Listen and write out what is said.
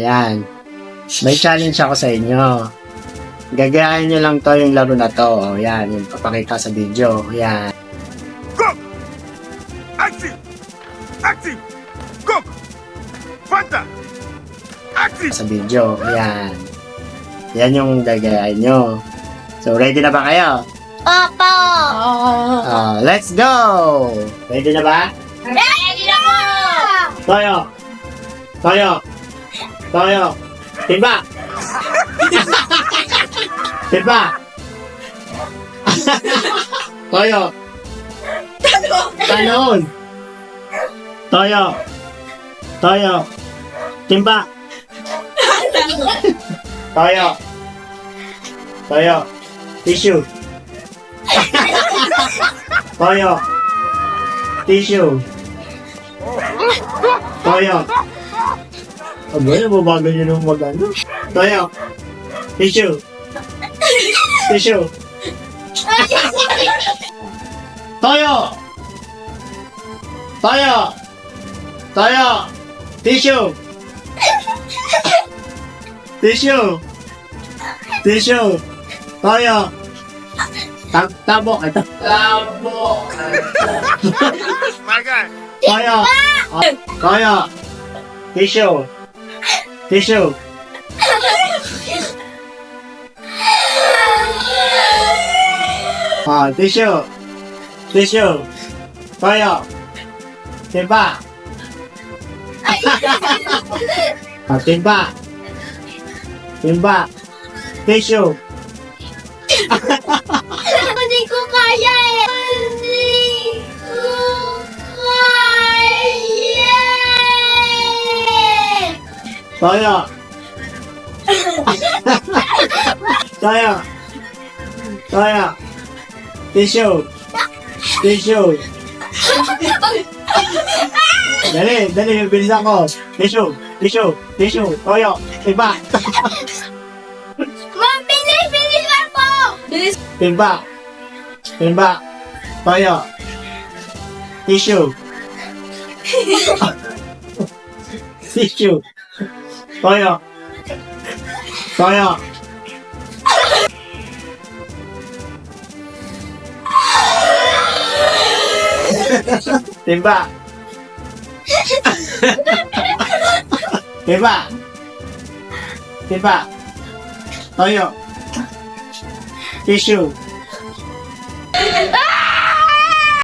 Yan. May challenge ako sa inyo. Gagayahin nyo lang to yung laro na to. Yan, yung papakita sa video. Yan. Go! Active! Active! Go! Fanta! Active! Sa video. Yan. Yan yung gagayahin nyo. So, ready na ba kayo? Opo! Let's go! Ready na ba? Ready na po! Toyo! Toyo! Toyo! Timba! Timba! Toyo! Talon! Toyo! Toyo! Timba! Toyo! Toyo! Tissue! Toyo! Tissue! Toyo! Aba, nababagal nyo nung mag-ano. Toyo! Tissue! Tissue! Toyo! Toyo! Toyo! Tissue! Tissue! Tissue! Toyo! Tabok! Ito. Tabok! My guy! Toyo! Toyo! Tissue! Tissue! Tissue! Tissue! Toyo! Timba! Timba! Timba! Tissue! Hindi ko kaya eh! Hindi ko kaya! Toyo! Toyo! Toyo! Tissue! Tissue! Dali! Dali! Bilisan ko! Tissue! Tissue! Tissue! Toyo! Timba! Ma'am, bilis po! Bilis! Timba! Timba! Toyo! Tissue! Tissue! Toyo! Toyo! Timba! Timba! Timba! Toyo! Tissue!